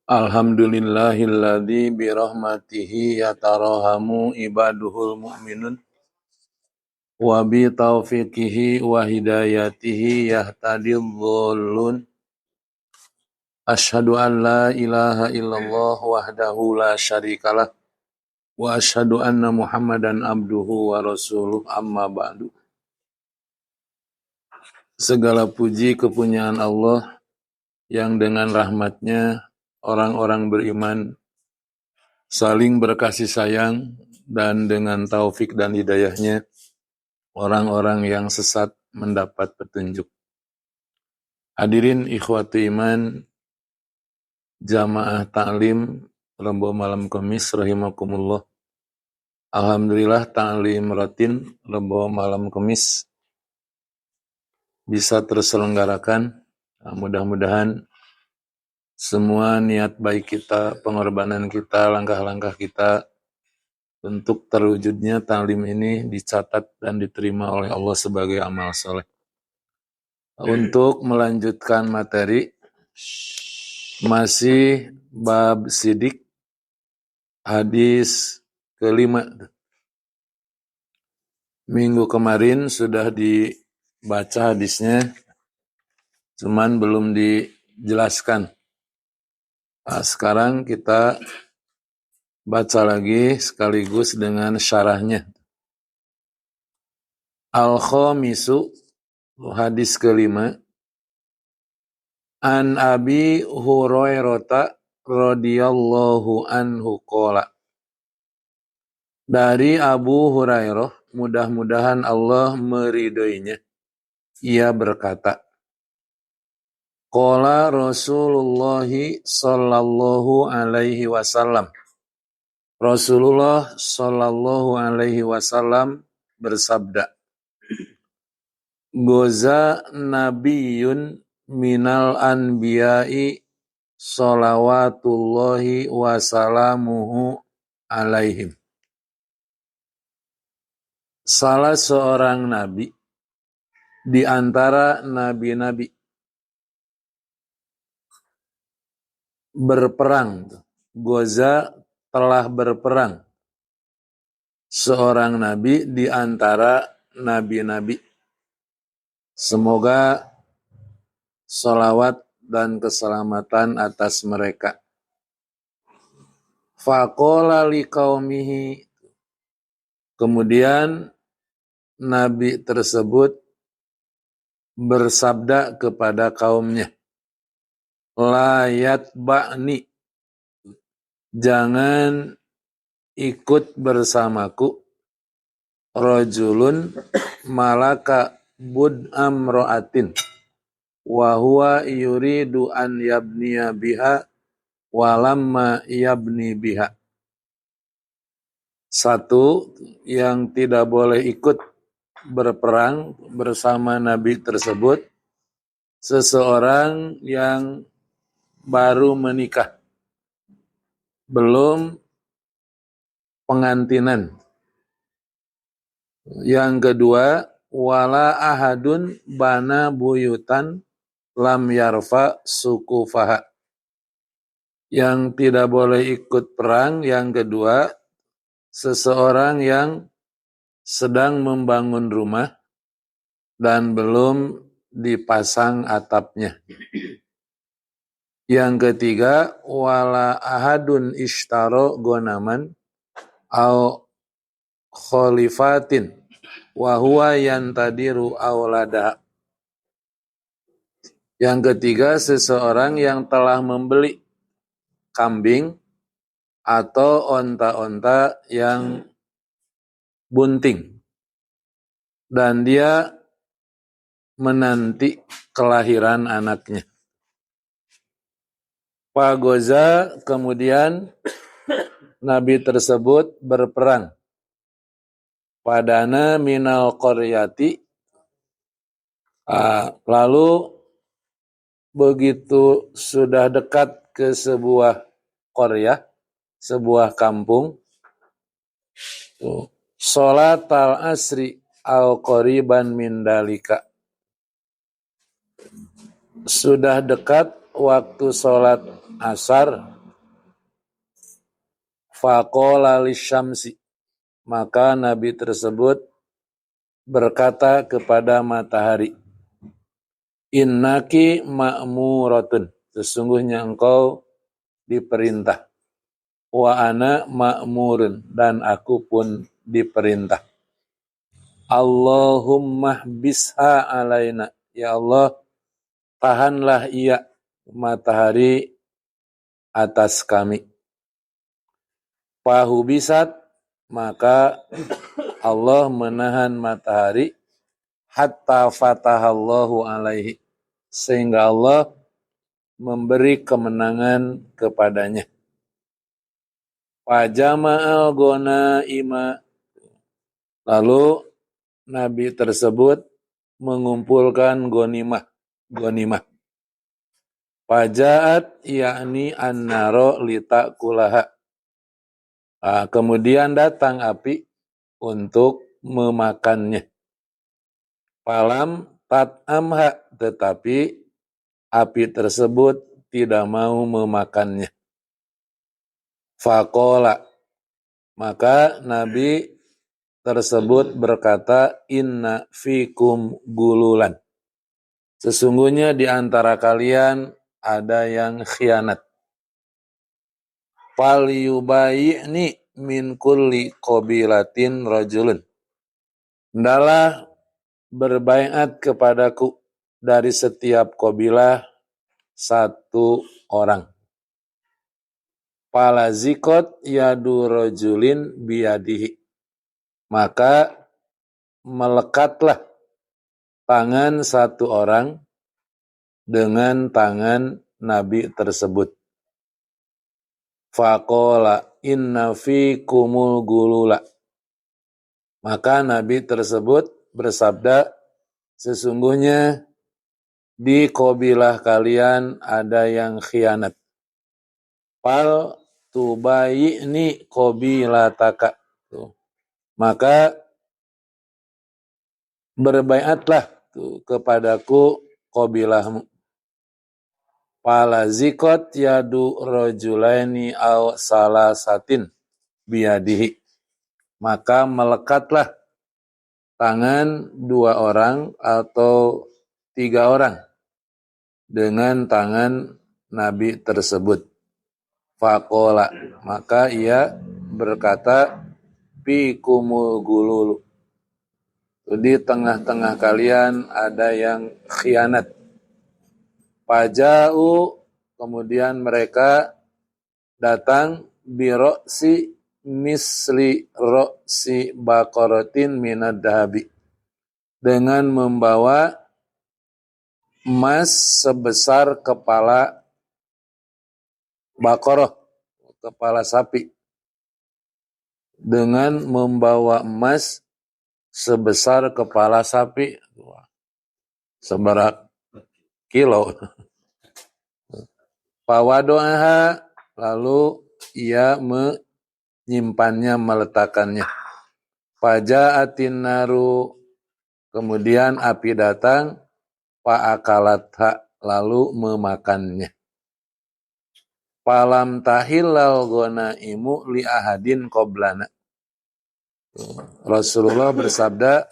Alhamdulillahilladzi birahmatihi yatarahamu ibaduhul mu'minun wa bi taufiqihi wa hidayatihi yahtadil dhallun. Asyhadu an la ilaha illallah wahdahu la syarikalah wa asyhadu anna Muhammadan abduhu wa rasuluh amma ba'du. Segala puji kepunyaan Allah yang dengan rahmatnya orang-orang beriman saling berkasih sayang, dan dengan taufik dan hidayahnya orang-orang yang sesat mendapat petunjuk. Hadirin ikhwati iman, jamaah ta'lim Rebo Malam Kemis rahimakumullah. Alhamdulillah ta'lim rutin Rebo Malam Kemis bisa terselenggarakan. Mudah-mudahan semua niat baik kita, pengorbanan kita, langkah-langkah kita untuk terwujudnya ta'lim ini dicatat dan diterima oleh Allah sebagai amal soleh. Untuk melanjutkan materi, masih bab sidik, hadis kelima. Minggu kemarin sudah dibaca hadisnya, cuman belum dijelaskan. Sekarang kita baca lagi sekaligus dengan syarahnya. Al-Khamisu, hadis kelima. An Abi Hurairah radhiyallahu anhu qala. Dari Abu Hurairah, mudah-mudahan Allah meridhoinya, ia berkata, qala Rasulullah sallallahu alaihi wasallam. Rasulullah sallallahu alaihi wasallam bersabda, goza nabiyun minal anbiya'i salawatullahi wasalamuhu alaihim. Salah seorang nabi di antara nabi-nabi berperang. Goza telah berperang. Seorang nabi di antara nabi-nabi. Semoga salawat dan keselamatan atas mereka. Faqala liqaumihi. Kemudian nabi tersebut bersabda kepada kaumnya, la yatba'ni, jangan ikut bersamaku, rajulun malaka bud'am ro'atin wa huwa yuridu an yabniya biha walamma yabni biha. Satu yang tidak boleh ikut berperang bersama Nabi tersebut, seseorang yang baru menikah, belum pengantinan. Yang kedua, wala ahadun bana buyutan lam yarfa sukufaha. Yang tidak boleh ikut perang, yang kedua, seseorang yang sedang membangun rumah dan belum dipasang atapnya. Yang ketiga, wala ahadun ishtaro gonaman au khalifatin wa huwa yantadiru aulada. Yang ketiga, seseorang yang telah membeli kambing atau onta-onta yang bunting dan dia menanti kelahiran anaknya. Pagoza, kemudian Nabi tersebut berperang. Padana minal qaryati, lalu begitu sudah dekat ke sebuah qaryah, sebuah kampung, sholat al-asri au qoriban min dalika. Sudah dekat waktu sholat asar Faqala lisyamsi, maka Nabi tersebut berkata kepada matahari, innaki ma'muratun, sesungguhnya engkau diperintah. Wa ana ma'murun, dan aku pun diperintah. Allahumma bisha alaina, ya Allah, tahanlah ia matahari atas kami. Fahubisat, maka Allah menahan matahari hatta fatahallahu alaihi, sehingga Allah memberi kemenangan kepadanya. Fajama'al ghonaima, lalu Nabi tersebut mengumpulkan ghanimah. Fajaat yakni an-naro litakulaha. Kemudian datang api untuk memakannya. Falam tat'amha, tetapi api tersebut tidak mau memakannya. Faqala, maka Nabi tersebut berkata, inna fikum gululan, sesungguhnya di antara kalian ada yang khianat. Fal yubayi'ni min kulli qabilatin rajulun, hendaklah berbaiat kepadaku dari setiap kabilah satu orang. Falazikot yadu rajulin biyadihi, maka melekatlah tangan satu orang dengan tangan Nabi tersebut. Faqala inna fikumul gulula, maka Nabi tersebut bersabda, sesungguhnya di kabilah kalian ada yang khianat. Fal tubayi'ni qabilataka, maka berbaiatlah kepadaku kabilahmu. Falazikot yadu rajulaini aw salasatin biyadihi, maka melekatlah tangan dua orang atau tiga orang dengan tangan Nabi tersebut. Faqala, maka ia berkata, fikumul gululu, di tengah-tengah kalian ada yang khianat. Faja'u, kemudian mereka datang biroksi misli roksi baqaratin minad dahabi, dengan membawa emas sebesar kepala baqarah, kepala sapi, dengan membawa emas sebesar kepala sapi, seberapa kilo. Fawado'aha, lalu ia menyimpannya, meletakkannya. Faja'atin naru, kemudian api datang, fa'akalatha, lalu memakannya. Falam tahillal ghanaimu li ahadin qoblana, Rasulullah bersabda,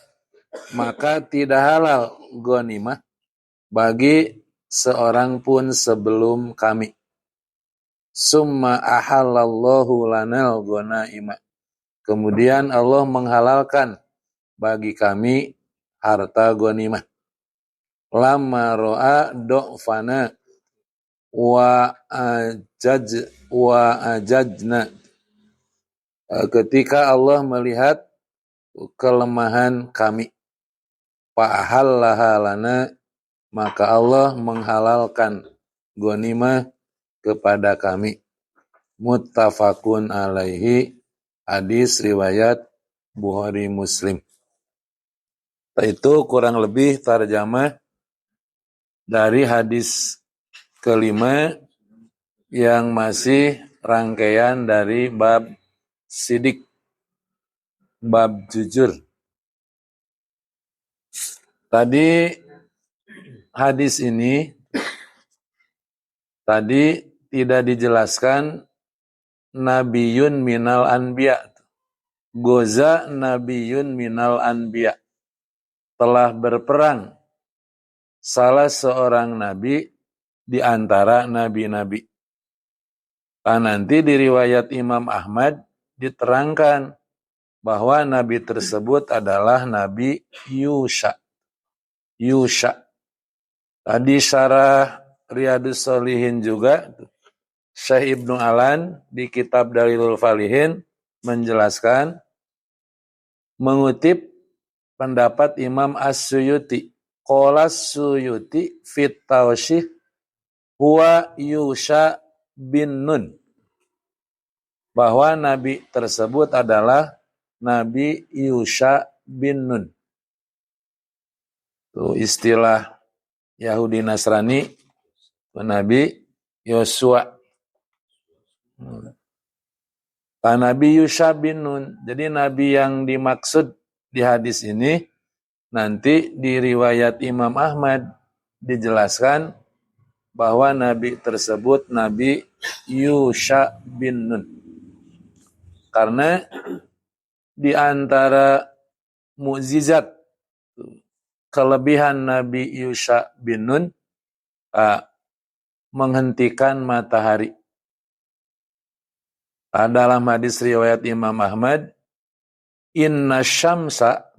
maka tidak halal ghanimah bagi seorang pun sebelum kami. Summa ahallallahu lanal ghanaima, kemudian Allah menghalalkan bagi kami harta ghanimah. Lamma ro'a do'fana wa ajajna, ketika Allah melihat kelemahan kami. Fa'ahallaha lana, maka Allah menghalalkan ghanimah kepada kami. Muttafaqun alaihi, hadis riwayat Bukhari Muslim. Itu kurang lebih tarjamah dari hadis kelima yang masih rangkaian dari bab sidik, bab jujur. Tadi hadis ini tadi tidak dijelaskan nabiyun minal anbiya. Goza nabiyun minal anbiya. Telah berperang salah seorang nabi di antara nabi-nabi. Nanti di riwayat Imam Ahmad diterangkan bahwa nabi tersebut adalah Nabi Yusha. Tadi syarah Riyadus Shalihin juga, Syekh Ibnu Alan di kitab Dalilul Falihin menjelaskan, mengutip pendapat Imam As-Suyuti. Qala Suyuti fit tawshih huwa Yusha bin Nun. Bahwa nabi tersebut adalah Nabi Yusha bin Nun. Itu istilah Yahudi Nasrani, Nabi Yosua. Nabi Yusha bin Nun. Jadi nabi yang dimaksud di hadis ini nanti di riwayat Imam Ahmad dijelaskan bahwa nabi tersebut Nabi Yusha bin Nun. Karena di antara mukjizat kelebihan Nabi Yusha bin Nun menghentikan matahari. Dalam hadis riwayat Imam Ahmad, inna syamsa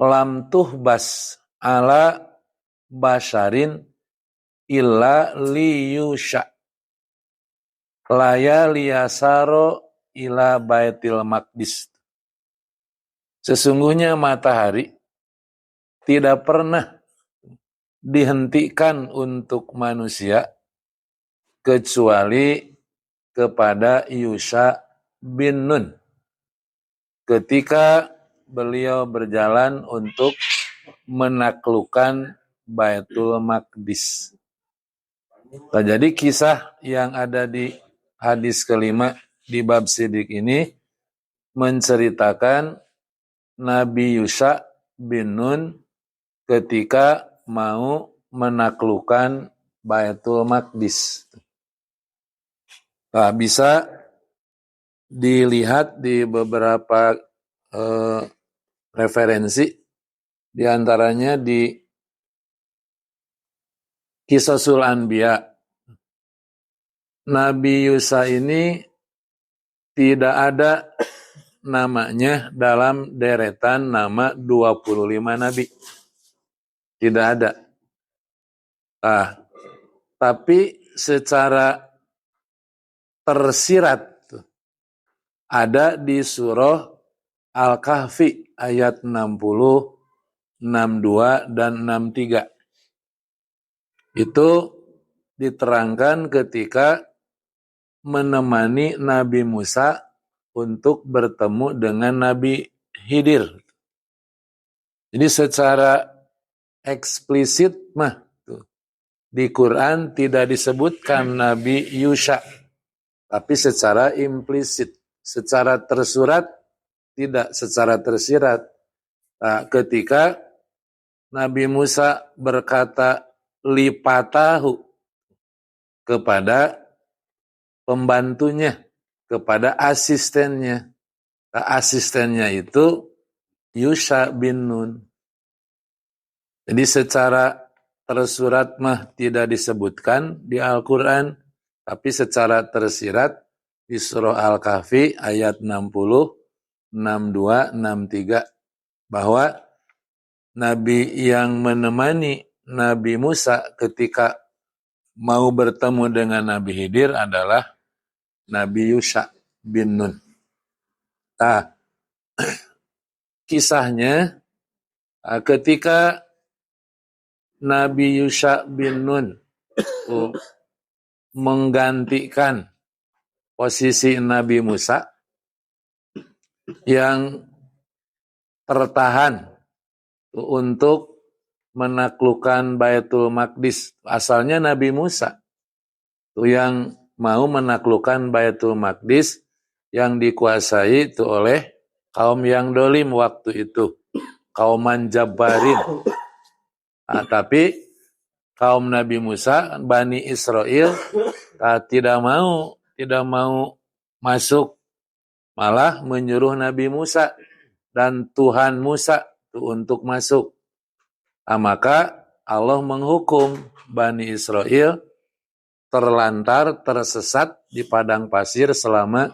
lam tuhbas ala basharin illa liyusha laya liyasaro ila baitil maqdis. Sesungguhnya matahari tidak pernah dihentikan untuk manusia kecuali kepada Yusha bin Nun ketika beliau berjalan untuk menaklukkan Baitul Maqdis. Nah, jadi kisah yang ada di hadis kelima di bab sidik ini menceritakan Nabi Yusha bin Nun ketika mau menaklukkan Baitul Maqdis. Nah, bisa dilihat di beberapa referensi, di antaranya di Qisasul Anbiya. Nabi Yusha ini tidak ada namanya dalam deretan nama 25 nabi. Tidak ada. Tapi secara tersirat ada di surah Al-Kahfi ayat 60, 62, dan 63. Itu diterangkan ketika menemani Nabi Musa untuk bertemu dengan Nabi Khidir. Jadi secara eksplisit di Quran tidak disebutkan Nabi Yusha, tapi secara implisit, secara tersurat tidak, secara tersirat. Ketika Nabi Musa berkata lipatahu kepada pembantunya, kepada asistennya. Asistennya itu Yusha bin Nun. Jadi secara tersurat tidak disebutkan di Al-Quran, tapi secara tersirat di surah Al-Kahfi ayat 60, 62, 63 bahwa Nabi yang menemani Nabi Musa ketika mau bertemu dengan Nabi Khidir adalah Nabi Yusha bin Nun. Kisahnya ketika Nabi Yusha bin Nun menggantikan posisi Nabi Musa yang tertahan untuk menaklukkan Baitul Maqdis. Asalnya Nabi Musa yang mau menaklukkan Baitul Maqdis yang dikuasai itu oleh kaum yang dolim waktu itu, kauman Jabbarin. Tapi kaum Nabi Musa, Bani Israel tidak mau masuk, malah menyuruh Nabi Musa dan Tuhan Musa untuk masuk. Maka Allah menghukum Bani Israel terlantar, tersesat di padang pasir selama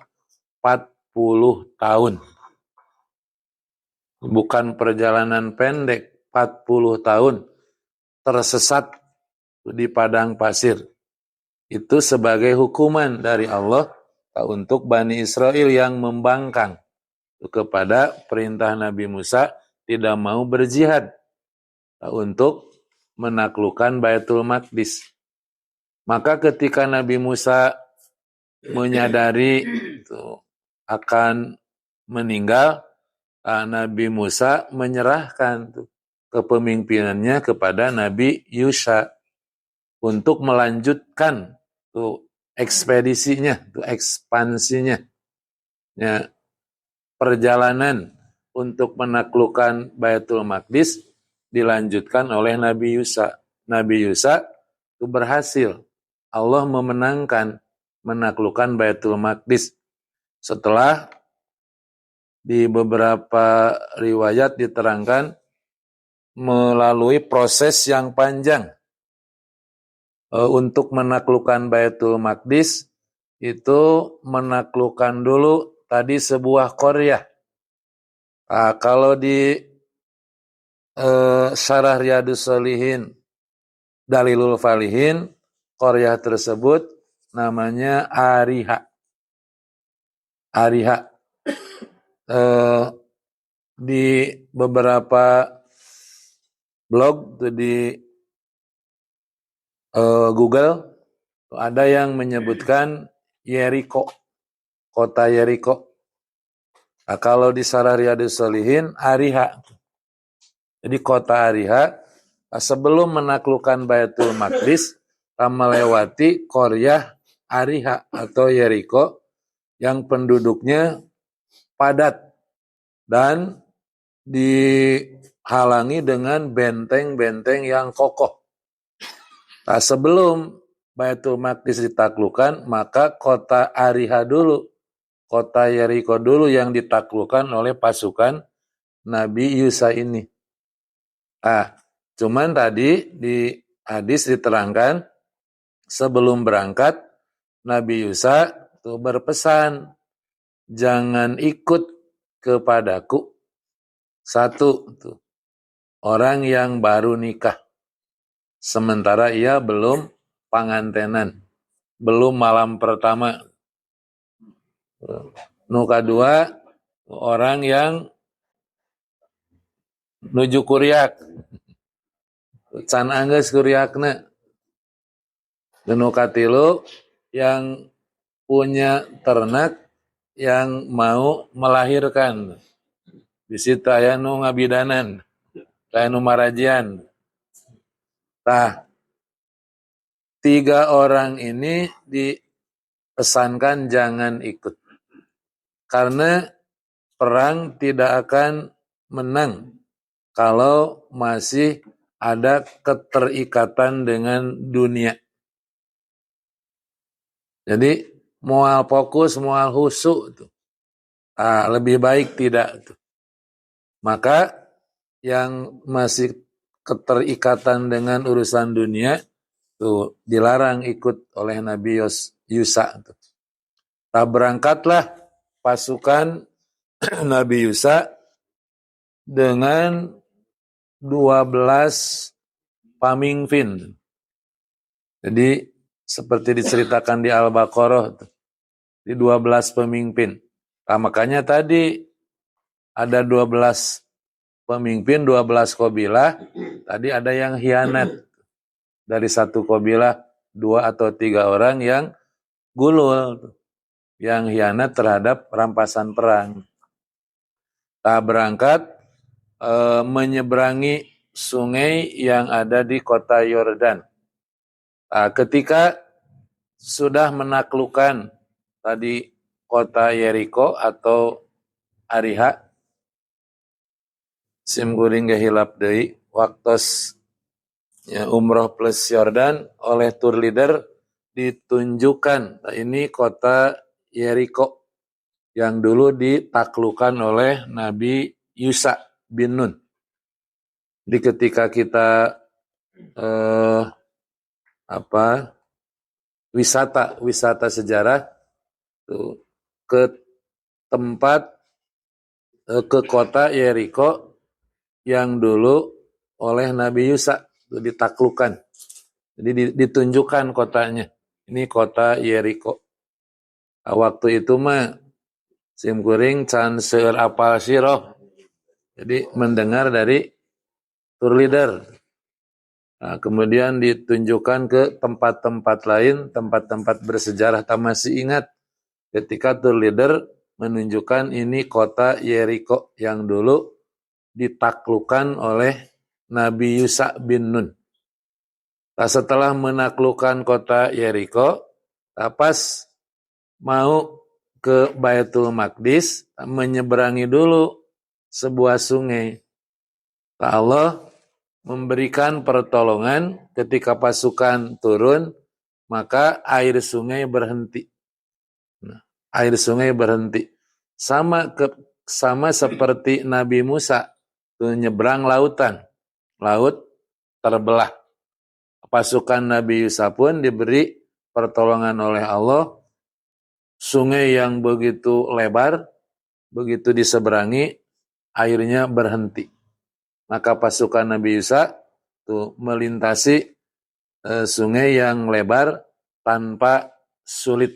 40 tahun. Bukan perjalanan pendek, 40 tahun tersesat di padang pasir. Itu sebagai hukuman dari Allah untuk Bani Israel yang membangkang kepada perintah Nabi Musa tidak mau berjihad untuk menaklukkan Baitul Maqdis. Maka ketika Nabi Musa menyadari akan meninggal, Nabi Musa menyerahkan kepemimpinannya kepada Nabi Yusha untuk melanjutkan ekspedisinya, ekspansinya, ya, perjalanan untuk menaklukkan Baitul Maqdis dilanjutkan oleh Nabi Yusha. Nabi Yusha itu berhasil. Allah memenangkan menaklukkan Baitul Maqdis setelah di beberapa riwayat diterangkan melalui proses yang panjang. Untuk menaklukkan Baitul Maqdis itu menaklukkan dulu tadi sebuah qaryah. Kalau di Syarah Riyadhus Shalihin Dalilul Falihin, qaryah tersebut namanya Ariha. Ariha. Di beberapa blog di Google ada yang menyebutkan Yeriko, kota Yeriko. Kalau di Syarah Riyadhus Shalihin Ariha. Jadi kota Ariha sebelum menaklukkan Baitul Maqdis melewati qaryah Ariha atau Yeriko yang penduduknya padat dan dihalangi dengan benteng-benteng yang kokoh. Sebelum Baitul Maqdis ditaklukkan, maka kota Ariha dulu, kota Yeriko dulu yang ditaklukkan oleh pasukan Nabi Yusha ini. Cuman tadi di hadis diterangkan sebelum berangkat Nabi Yusha itu berpesan, jangan ikut kepadaku satu orang yang baru nikah sementara ia belum pangantenan, belum malam pertama. Kedua, orang yang nuju kuriak, can anggeus kuriakna. Nu katilu, yang punya ternak yang mau melahirkan. Di situ aya nu ngabidanan, aya nu marajian. 3 orang ini dipesankan jangan ikut. Karena perang tidak akan menang kalau masih ada keterikatan dengan dunia. Jadi moal fokus, moal husu itu. Lebih baik tidak. Maka yang masih keterikatan dengan urusan dunia itu dilarang ikut oleh Nabi Yusha. Berangkatlah pasukan Nabi Yusha dengan 12 pamimpin. Jadi seperti diceritakan di Al-Baqarah, di 12 pemimpin. Makanya tadi ada 12 pemimpin, 12 qabilah. Tadi ada yang hianat. Dari satu qabilah 2 atau 3 orang yang gulul, yang hianat terhadap rampasan perang. Berangkat menyeberangi sungai yang ada di kota Yordan. Ketika sudah menaklukkan tadi kota Yeriko atau Ariha, simkuring gehilap deui waktos umroh plus Yordan oleh tour leader ditunjukkan. Ini kota Yeriko yang dulu ditaklukkan oleh Nabi Yusa bin Nun. Jadi ketika kita wisata sejarah tuh, ke tempat ke kota Yeriko yang dulu oleh Nabi Yusa ditaklukkan. Jadi ditunjukkan kotanya. Ini kota Yeriko. Waktu itu mah simkuring can seueur apal siroh. Jadi mendengar dari tour leader. Nah, kemudian ditunjukkan ke tempat-tempat lain, tempat-tempat bersejarah. Tak masih ingat ketika tour leader menunjukkan ini kota Yeriko yang dulu ditaklukkan oleh Nabi Yusa bin Nun. Nah, setelah menaklukkan kota Yeriko, pas mau ke Baitul Maqdis, menyeberangi dulu sebuah sungai. Allah memberikan pertolongan ketika pasukan turun, maka air sungai berhenti. Nah, air sungai berhenti. Sama seperti Nabi Musa menyeberang lautan. Laut terbelah. Pasukan Nabi Yusa pun diberi pertolongan oleh Allah. Sungai yang begitu lebar, begitu diseberangi, airnya berhenti. Maka pasukan Nabi Yusa tuh melintasi sungai yang lebar tanpa sulit,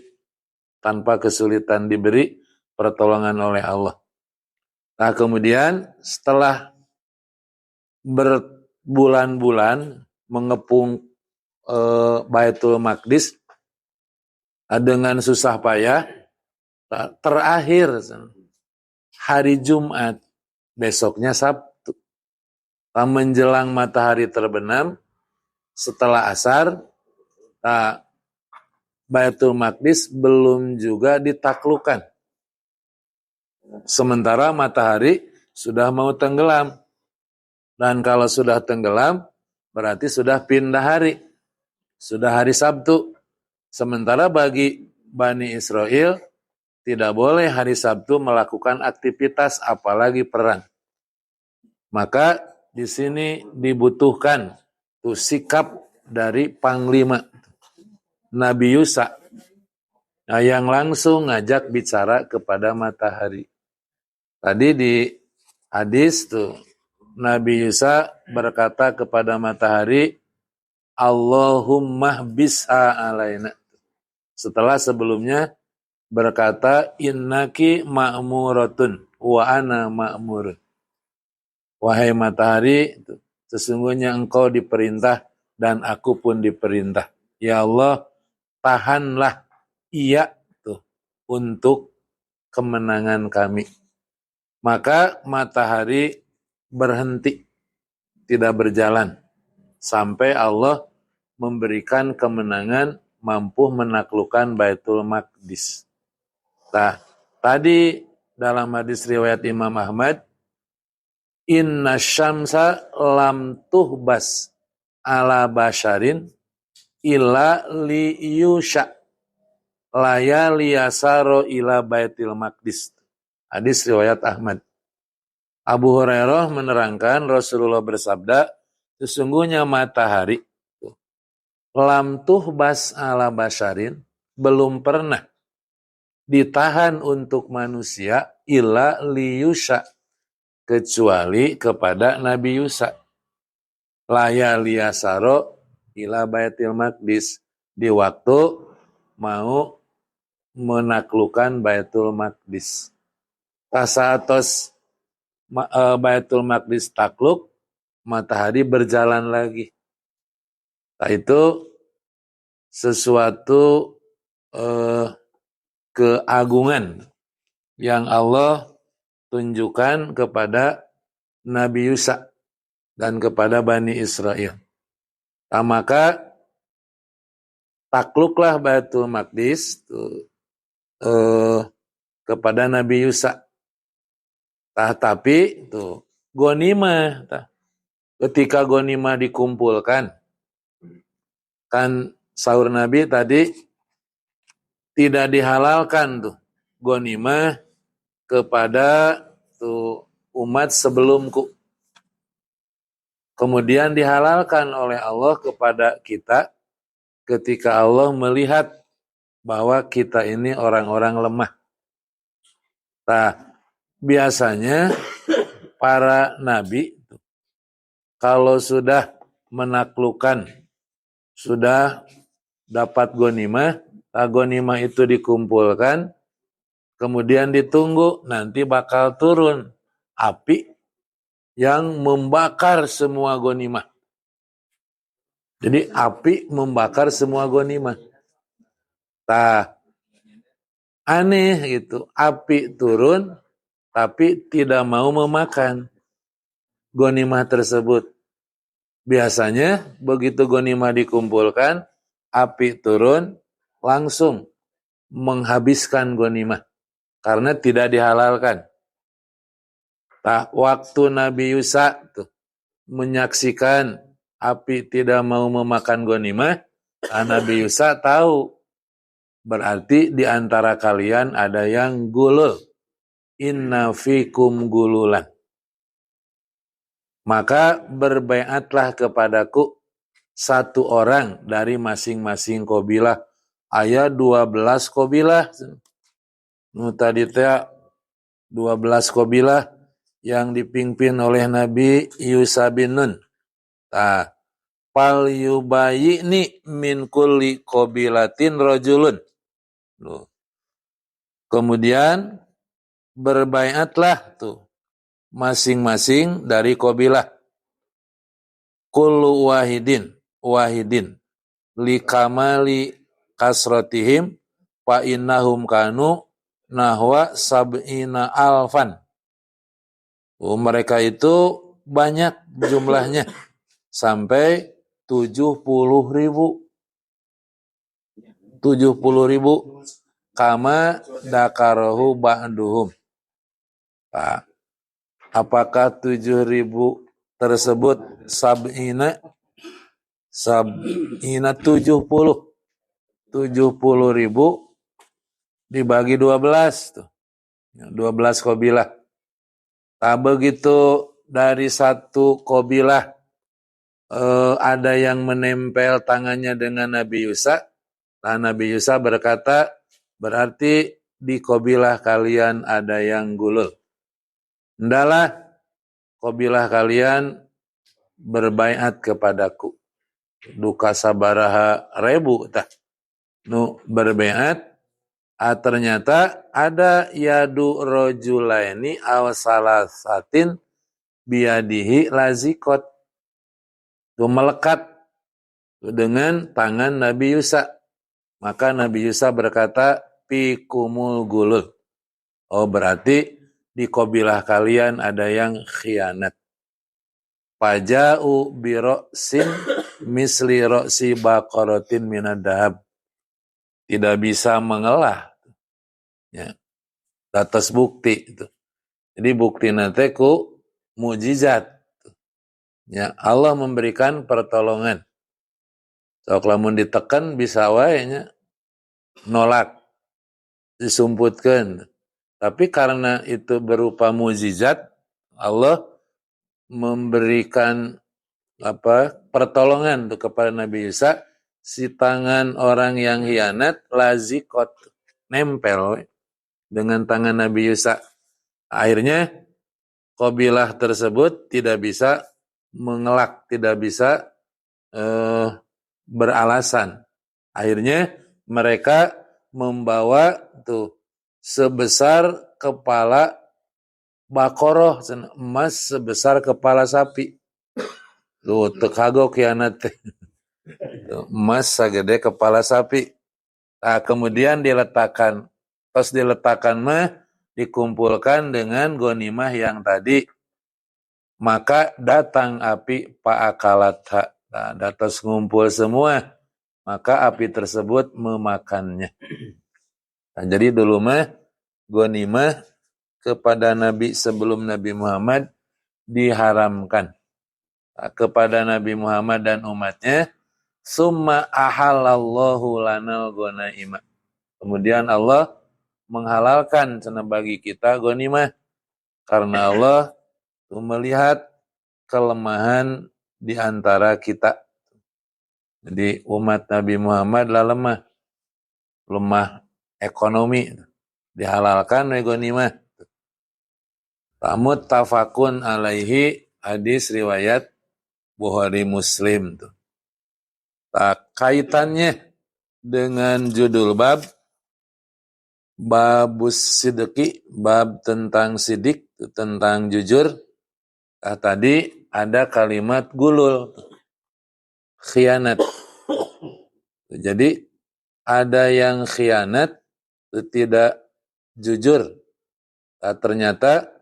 tanpa kesulitan, diberi pertolongan oleh Allah. Nah, kemudian setelah berbulan-bulan mengepung Baitul Maqdis dengan susah payah, terakhir hari Jumat, besoknya Sabtu, menjelang matahari terbenam, setelah asar, Baitul Maqdis belum juga ditaklukkan. Sementara matahari sudah mau tenggelam. Dan kalau sudah tenggelam, berarti sudah pindah hari. Sudah hari Sabtu. Sementara bagi Bani Israel, tidak boleh hari Sabtu melakukan aktivitas, apalagi perang. Maka di sini dibutuhkan tuh sikap dari Panglima Nabi Yusa, yang langsung ngajak bicara kepada matahari. Tadi di hadis tuh Nabi Yusa berkata kepada matahari, Allahumma bis'a alaina. Setelah sebelumnya berkata, innaki ma'muratun wa ana ma'murun. Wahai matahari, sesungguhnya engkau diperintah dan aku pun diperintah. Ya Allah, tahanlah ia tuh untuk kemenangan kami. Maka matahari berhenti, tidak berjalan sampai Allah memberikan kemenangan, mampu menaklukkan Baitul Maqdis. Nah, tadi dalam hadis riwayat Imam Ahmad, inna syamsa lam tuhbas ala basharin illa liyusha layali yasaro ila Baitul Maqdis. Hadis riwayat Ahmad. Abu Hurairah menerangkan Rasulullah bersabda, sesungguhnya matahari lam tuhbas ala basharin, belum pernah ditahan untuk manusia illa liyusha, kecuali kepada Nabi Yusa. Laya liyasaro ila Baitul Maqdis, di waktu mau menaklukkan Baitul Maqdis. Tasaatos Baitul Maqdis takluk, matahari berjalan lagi. Nah, itu sesuatu keagungan yang Allah tunjukkan kepada Nabi Yusa dan kepada Bani Israel. Nah, maka takluklah Baitul Maqdis kepada Nabi Yusa. Tapi gonimah, ketika gonimah dikumpulkan, kan sahur Nabi tadi tidak dihalalkan tuh ghanimah kepada tuh umat sebelumku. Kemudian dihalalkan oleh Allah kepada kita ketika Allah melihat bahwa kita ini orang-orang lemah. Nah, biasanya para nabi kalau sudah menaklukkan, sudah dapat ghanimah, ghanimah itu dikumpulkan, kemudian ditunggu, nanti bakal turun api yang membakar semua ghanimah. Jadi api membakar semua ghanimah. Nah, aneh gitu, api turun tapi tidak mau memakan ghanimah tersebut. Biasanya begitu ghanimah dikumpulkan, api turun langsung menghabiskan ghanimah karena tidak dihalalkan. Nah, waktu Nabi Yusa tuh menyaksikan api tidak mau memakan ghanimah, Nabi Yusa tahu berarti di antara kalian ada yang gulul. Inna fikum gululan. Maka berbaiatlah kepadaku satu orang dari masing-masing kabilah. Aya 12 kabilah. Tadi teh 12 kabilah yang dipimpin oleh Nabi Yusa bin Nun. Nah, fal yubayyi'ni min kulli qabilatin rajulun. Kemudian berbaiatlah tuh masing-masing dari kabilah. Kullu wahidin likamali kasratihim fa innahum kanu nahwa sab'ina alfan. Mereka itu banyak jumlahnya sampai 70.000. 70.000 kama dakarohu ba'duhum. Nah, apakah 7.000 tersebut sab'ina 70 ribu dibagi 12 tuh. 12 kabilah. Nah, begitu dari satu kabilah ada yang menempel tangannya dengan Nabi Yusa. Nah, Nabi Yusa berkata, berarti di kabilah kalian ada yang gulul. Ndalah kabilah kalian berbaiat kepadaku. Duka sabaraha rebu tah. Nu berbaiat, ternyata ada yadu rojulaini aw salasatin biadihi lazikot. Itu melekat dengan tangan Nabi Yusa. Maka Nabi Yusa berkata, pikumul gulul. Oh, berarti di kabilah kalian ada yang khianat. Faja'u biro'sin misli ro'si baqaratin minad dahab. Tidak bisa mengelah. Ya. Atas bukti itu. Jadi bukti nanti ku mujizat. Ya, Allah memberikan pertolongan. Sok lamun ditekan bisa wae nya nolak, disumputkan. Tapi karena itu berupa mujizat, Allah memberikan pertolongan kepada Nabi Isa, si tangan orang yang hianat lazikot, nempel dengan tangan Nabi Isa. Akhirnya kabilah tersebut tidak bisa mengelak, tidak bisa beralasan. Akhirnya mereka membawa tuh sebesar kepala bakoroh, emas sebesar kepala sapi. Tuh tekagok kianat. Emas sagede kepala sapi. Nah, kemudian diletakkan dikumpulkan dengan ghanimah yang tadi. Maka datang api fa'akalatha. Nah, datas ngumpul semua, maka api tersebut memakannya. Nah, jadi dulu mah ghanimah kepada Nabi sebelum Nabi Muhammad diharamkan. Nah, kepada Nabi Muhammad dan umatnya, summa ahallallahu lanal ghanaima. Kemudian Allah menghalalkan cenah bagi kita ghanimah karena Allah melihat kelemahan di antara kita. Jadi umat Nabi Muhammad lah lemah ekonomi, dihalalkan ghanimah. Tamut tafakun alaihi, hadis riwayat Bukhari Muslim tuh. Kaitannya dengan judul babus sidqi, bab tentang sidik, tentang jujur. Tadi ada kalimat gulul, khianat. Jadi ada yang khianat, tidak jujur. Ternyata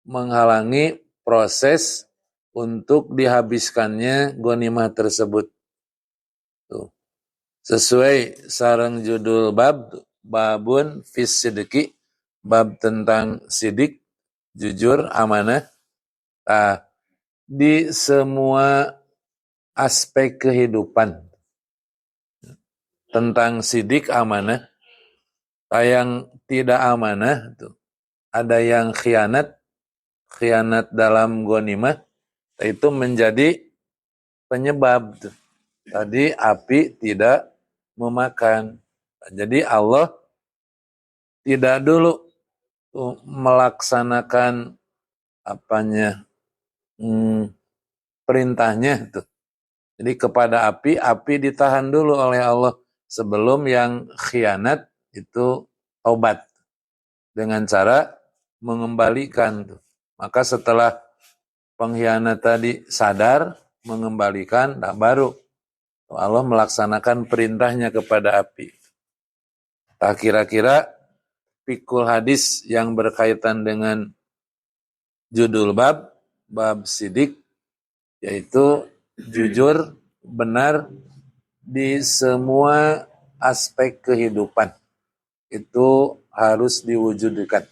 menghalangi proses untuk dihabiskannya ghanimah tersebut. Tuh. Sesuai sareng judul babun fis sidqi, bab tentang sidik, jujur, amanah. Di semua aspek kehidupan tentang sidik, amanah. Yang tidak amanah tuh, ada yang khianat dalam ghanimah, itu menjadi penyebab tuh. Tadi api tidak memakan. Jadi Allah tidak dulu tuh melaksanakan perintahnya tuh. Jadi kepada api ditahan dulu oleh Allah sebelum yang khianat itu taubat dengan cara mengembalikan tuh. Maka setelah pengkhianat tadi sadar mengembalikan, baru Allah melaksanakan perintahnya kepada api. Kira-kira fikul hadis yang berkaitan dengan judul bab sidik, yaitu jujur, benar di semua aspek kehidupan. Itu harus diwujudkan.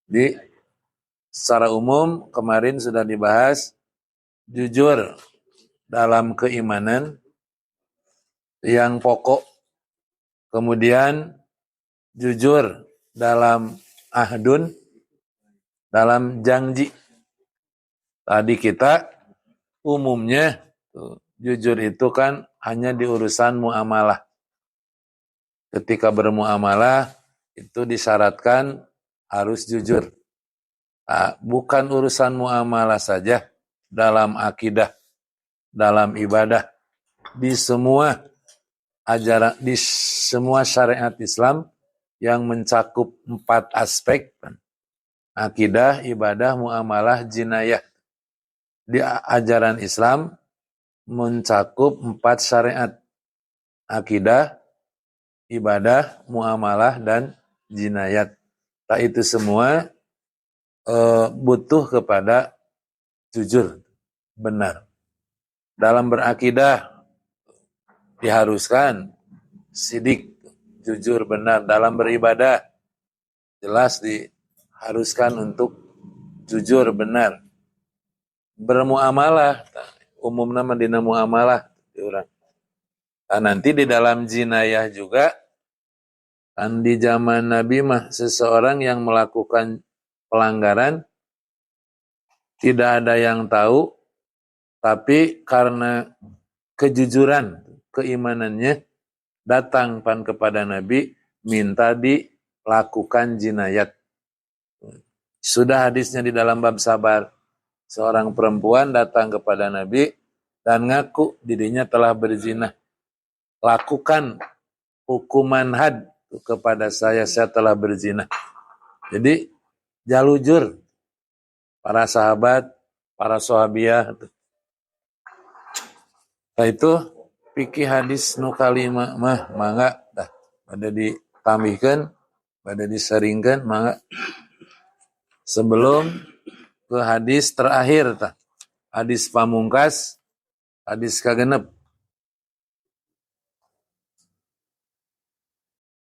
Di secara umum kemarin sudah dibahas jujur dalam keimanan yang pokok, kemudian jujur dalam ahdun, dalam janji. Tadi kita umumnya jujur itu kan hanya di urusan muamalah. Ketika bermuamalah itu disyaratkan harus jujur. Bukan urusan muamalah saja, dalam akidah, dalam ibadah, di semua ajaran, di semua syariat Islam yang mencakup 4 aspek: akidah, ibadah, muamalah, jinayah. Di ajaran Islam mencakup 4 syariat: akidah, ibadah, muamalah, dan jinayat. Itu semua butuh kepada jujur, benar. Dalam berakidah diharuskan sidik, jujur, benar. Dalam beribadah jelas diharuskan untuk jujur, benar. Bermuamalah, umumnya dina muamalah diurang. Nanti di dalam jinayah juga, kan di zaman Nabi mah seseorang yang melakukan pelanggaran tidak ada yang tahu, tapi karena kejujuran, keimanannya datang kepada Nabi minta dilakukan jinayat. Sudah hadisnya di dalam bab sabar. Seorang perempuan datang kepada Nabi dan ngaku dirinya telah berzina. Lakukan hukuman had kepada saya telah berzina. Jadi jalujur para sahabat, para sahabiah. Itu fikih hadis nu kalima mah mangga dah pada ditambihkan, pada diseringkan mangga. Sebelum ke hadis terakhir hadis pamungkas, hadis kagenep.